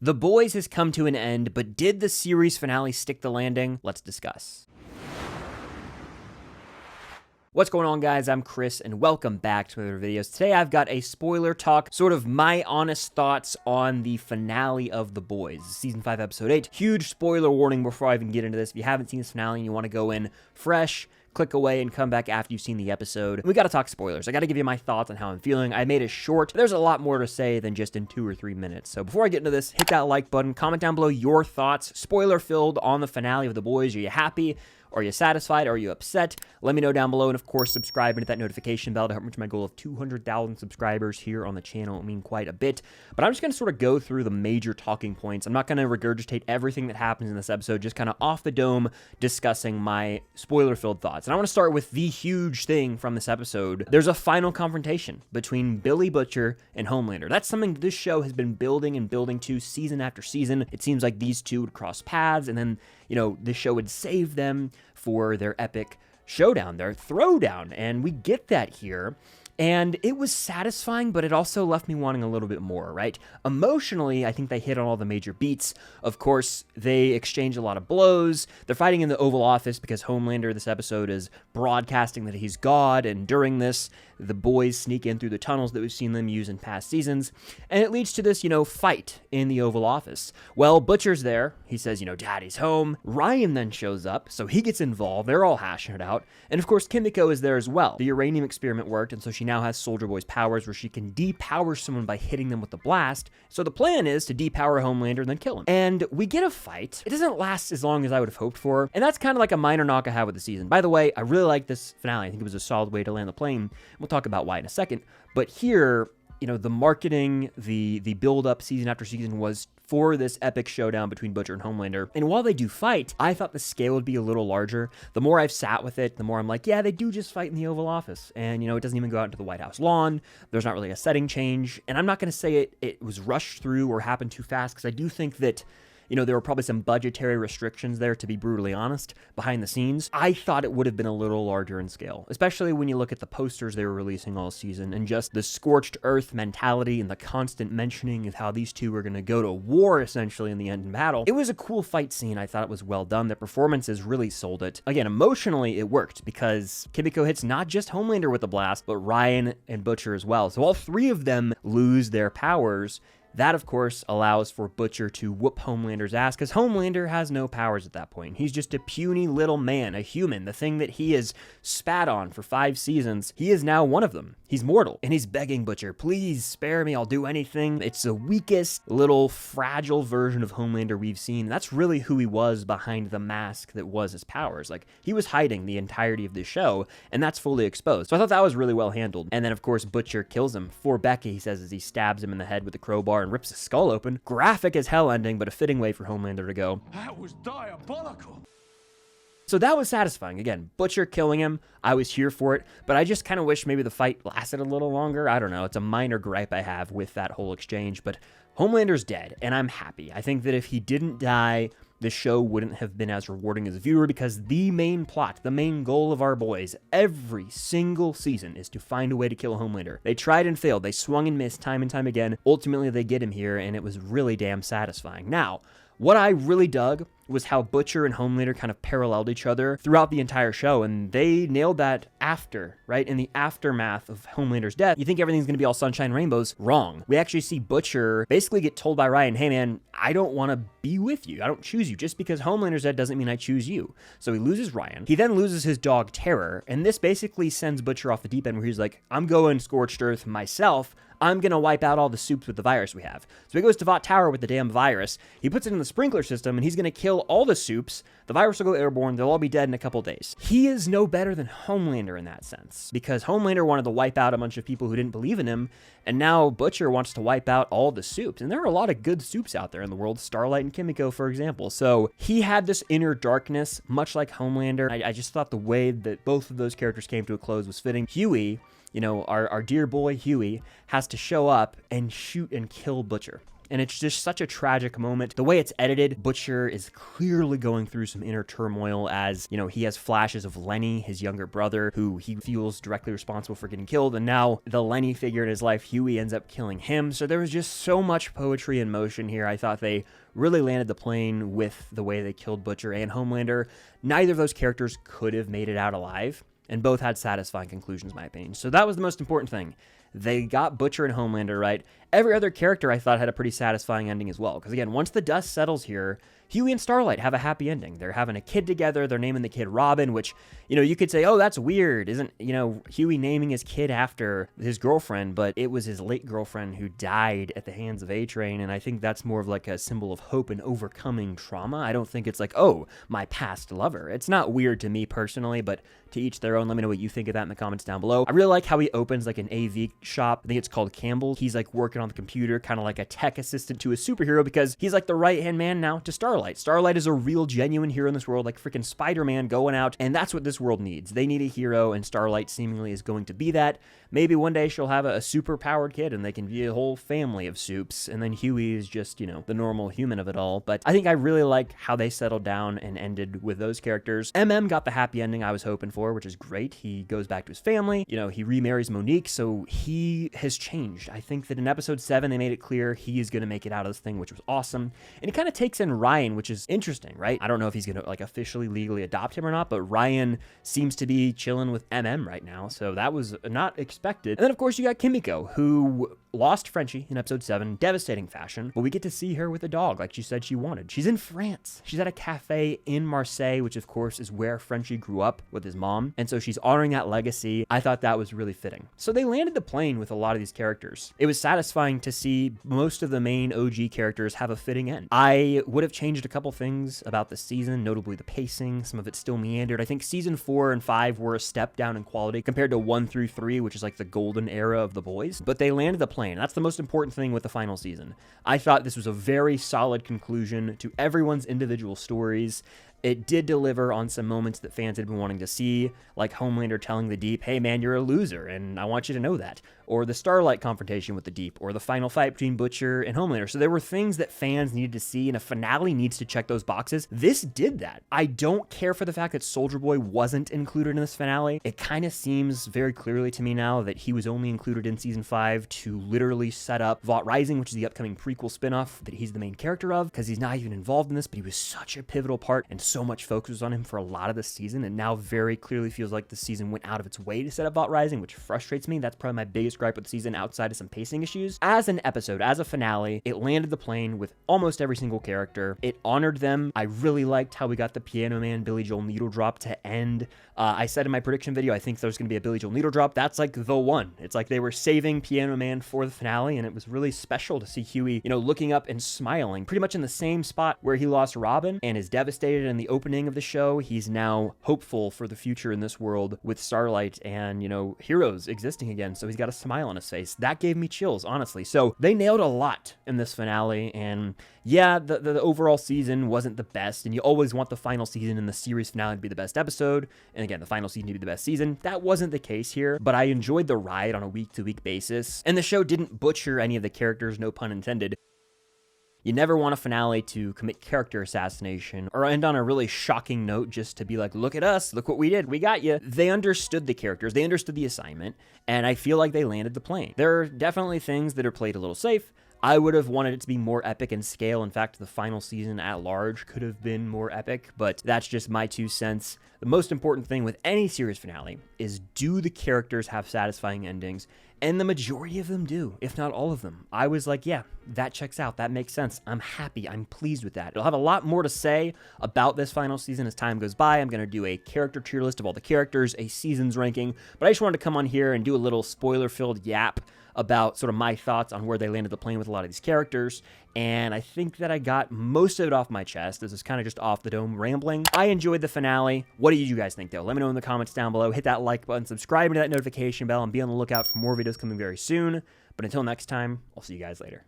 The Boys has come to an end, but did the series finale stick the landing? Let's discuss. What's going on, guys? I'm Chris, and welcome back to another videos. Today I've got a spoiler talk, sort of my honest thoughts on the finale of The Boys, Season 5, Episode 8. Huge spoiler warning before I even get into this. If you haven't seen this finale and you want to go in fresh, click away and come back after you've seen the episode. We got to talk spoilers. I got to give you my thoughts on how I'm feeling. I made it short. There's a lot more to say than just in 2 or 3 minutes. So before I get into this, hit that like button, comment down below your thoughts, spoiler filled, on the finale of The Boys. Are you happy? Are you satisfied? Are you upset? Let me know down below, and of course, subscribe and hit that notification bell to help reach my goal of 200,000 subscribers here on the channel. It will mean quite a bit, but I'm just going to sort of go through the major talking points. I'm not going to regurgitate everything that happens in this episode, just kind of off the dome discussing my spoiler-filled thoughts. And I want to start with the huge thing from this episode. There's a final confrontation between Billy Butcher and Homelander. That's something this show has been building and building to season after season. It seems like these two would cross paths, and then, you know, this show would save them for their epic showdown, their throwdown, and we get that here. And it was satisfying, but it also left me wanting a little bit more, right? Emotionally, I think they hit on all the major beats. Of course, they exchange a lot of blows. They're fighting in the Oval Office because Homelander, this episode, is broadcasting that he's God, and during this, the boys sneak in through the tunnels that we've seen them use in past seasons, and it leads to this, fight in the Oval Office. Well, Butcher's there. He says, Daddy's home. Ryan then shows up, so he gets involved. They're all hashing it out. And of course, Kimiko is there as well. The uranium experiment worked, and so she now has Soldier Boy's powers where she can depower someone by hitting them with the blast. So the plan is to depower Homelander and then kill him. And we get a fight. It doesn't last as long as I would have hoped for, and that's kind of like a minor knock I have with the season. By the way, I really like this finale. I think it was a solid way to land the plane. We'll talk about why in a second. But here, the marketing, the build-up season after season was for this epic showdown between Butcher and Homelander. And while they do fight, I thought the scale would be a little larger. The more I've sat with it, the more I'm like, yeah, they do just fight in the Oval Office. And, it doesn't even go out into the White House lawn. There's not really a setting change. And I'm not going to say it was rushed through or happened too fast, because I do think that there were probably some budgetary restrictions there, to be brutally honest, behind the scenes. I thought it would have been a little larger in scale, especially when you look at the posters they were releasing all season and just the scorched earth mentality and the constant mentioning of how these two were going to go to war, essentially, in the end in battle. It was a cool fight scene. I thought it was well done. The performances really sold it. Again, emotionally, it worked because Kimiko hits not just Homelander with the blast, but Ryan and Butcher as well. So all three of them lose their powers. That, of course, allows for Butcher to whoop Homelander's ass, because Homelander has no powers at that point. He's just a puny little man, a human, the thing that he has spat on for 5 seasons. He is now one of them. He's mortal, and he's begging Butcher, please spare me, I'll do anything. It's the weakest, little, fragile version of Homelander we've seen. That's really who he was behind the mask that was his powers. Like, he was hiding the entirety of this show, and that's fully exposed. So I thought that was really well handled. And then, of course, Butcher kills him. For Becca, he says, as he stabs him in the head with the crowbar and rips his skull open. Graphic as hell ending, but a fitting way for Homelander to go. That was diabolical. So that was satisfying. Again, Butcher killing him, I was here for it, but I just kind of wish maybe the fight lasted a little longer. I don't know. It's a minor gripe I have with that whole exchange, but Homelander's dead, and I'm happy. I think that if he didn't die, the show wouldn't have been as rewarding as a viewer, because the main plot, the main goal of our boys, every single season, is to find a way to kill Homelander. They tried and failed. They swung and missed time and time again. Ultimately, they get him here, and it was really damn satisfying. Now, what I really dug was how Butcher and Homelander kind of paralleled each other throughout the entire show, and they nailed that after, right? In the aftermath of Homelander's death, you think everything's going to be all sunshine and rainbows. Wrong. We actually see Butcher basically get told by Ryan, hey man, I don't want to be with you. I don't choose you. Just because Homelander's dead doesn't mean I choose you. So he loses Ryan. He then loses his dog Terror, and this basically sends Butcher off the deep end where he's like, I'm going scorched earth myself. I'm going to wipe out all the soups with the virus we have. So he goes to Vought Tower with the damn virus. He puts it in the sprinkler system, and he's going to kill all the soups. The virus will go airborne. They'll all be dead in a couple days. He is no better than Homelander in that sense, because Homelander wanted to wipe out a bunch of people who didn't believe in him, and now Butcher wants to wipe out all the soups. And there are a lot of good soups out there in the world, Starlight and Kimiko, for example. So he had this inner darkness, much like Homelander. I just thought the way that both of those characters came to a close was fitting. Hughie, our dear boy Hughie, has to show up and shoot and kill Butcher. and it's just such a tragic moment. The way it's edited, Butcher is clearly going through some inner turmoil as, you know, he has flashes of Lenny, his younger brother, who he feels directly responsible for getting killed, and now the Lenny figure in his life, Hughie, ends up killing him. So there was just so much poetry in motion here. I thought they really landed the plane with the way they killed Butcher and Homelander. Neither of those characters could have made it out alive, and both had satisfying conclusions, in my opinion. So that was the most important thing. They got Butcher and Homelander right. Every other character I thought had a pretty satisfying ending as well. Because again, once the dust settles here, Hughie and Starlight have a happy ending. They're having a kid together. They're naming the kid Robin, which, you know, you could say, oh, that's weird. Isn't, you know, Hughie naming his kid after his girlfriend, but it was his late girlfriend who died at the hands of A-Train. And I think that's more of like a symbol of hope and overcoming trauma. I don't think it's like, oh, my past lover. It's not weird to me personally, but to each their own. Let me know what you think of that in the comments down below. I really like how he opens like an AV shop. I think it's called Campbell. He's like working on the computer, kind of like a tech assistant to a superhero, because he's like the right-hand man now to Starlight. Starlight is a real, genuine hero in this world, like freaking Spider-Man going out, and that's what this world needs. They need a hero, and Starlight seemingly is going to be that. Maybe one day she'll have a super-powered kid, and they can be a whole family of soups, and then Hughie is just, you know, the normal human of it all. But I think I really like how they settled down and ended with those characters. got the happy ending I was hoping for, which is great. He goes back to his family. You know, he remarries Monique, so he has changed. I think that in episode 7, they made it clear he is going to make it out of this thing, which was awesome. And it kind of takes in Ryan, which is interesting, right? I don't know if he's going to like officially legally adopt him or not, but Ryan seems to be chilling with right now, so that was not expected. And then of course you got Kimiko, who lost Frenchie in episode 7, devastating fashion, but we get to see her with a dog like she said she wanted. She's in France. She's at a cafe in Marseille, which of course is where Frenchie grew up with his mom, and so she's honoring that legacy. I thought that was really fitting. So they landed the plane with a lot of these characters. It was satisfying to see most of the main OG characters have a fitting end. I would have changed a couple things about the season, notably the pacing. Some of it still meandered. I think season 4 and 5 were a step down in quality compared to 1 through 3, which is like the golden era of the boys, but they landed the plane. That's the most important thing with the final season. I thought this was a very solid conclusion to everyone's individual stories. It did deliver on some moments that fans had been wanting to see, like Homelander telling the Deep, hey man, you're a loser, and I want you to know that. Or the Starlight confrontation with the Deep, or the final fight between Butcher and Homelander. So there were things that fans needed to see, and a finale needs to check those boxes. This did that. I don't care for the fact that Soldier Boy wasn't included in this finale. It kind of seems very clearly to me now that he was only included in season 5 to literally set up Vought Rising, which is the upcoming prequel spinoff that he's the main character of, because he's not even involved in this, but he was such a pivotal part, and so much focus was on him for a lot of the season, and now very clearly feels like the season went out of its way to set up Vought Rising, which frustrates me. That's probably my biggest gripe with the season, outside of some pacing issues. As an episode, as a finale, it landed the plane with almost every single character. It honored them. I really liked how we got the Piano Man Billy Joel needle drop to end. I said in my prediction video, I think there's going to be a Billy Joel needle drop. That's like the one. It's like they were saving Piano Man for the finale, and it was really special to see Hughie, you know, looking up and smiling pretty much in the same spot where he lost Robin and is devastated in the opening of the show. He's now hopeful for the future in this world with Starlight and, you know, heroes existing again. So he's got a smile on his face. That gave me chills, honestly. So they nailed a lot in this finale, and yeah, the overall season wasn't the best, and you always want the final season and the series finale to be the best episode, and again, the final season to be the best season. That wasn't the case here, but I enjoyed the ride on a week-to-week basis, and the show didn't butcher any of the characters, no pun intended. You never want a finale to commit character assassination or end on a really shocking note just to be like, look at us, look what we did, we got you. They understood the characters, they understood the assignment, and I feel like they landed the plane. There are definitely things that are played a little safe. I would have wanted it to be more epic in scale. In fact, the final season at large could have been more epic, but that's just my 2 cents. The most important thing with any series finale is, do the characters have satisfying endings? And the majority of them do, if not all of them. I was like, yeah, that checks out. That makes sense. I'm happy. I'm pleased with that. I'll have a lot more to say about this final season as time goes by. I'm going to do a character tier list of all the characters, a season's ranking, but I just wanted to come on here and do a little spoiler-filled yap about sort of my thoughts on where they landed the plane with a lot of these characters, and I think that I got most of it off my chest. This is kind of just off the dome rambling. I enjoyed the finale. What do you guys think, though? Let me know in the comments down below. Hit that like button, subscribe to that notification bell, and be on the lookout for more videos coming very soon. But until next time, I'll see you guys later.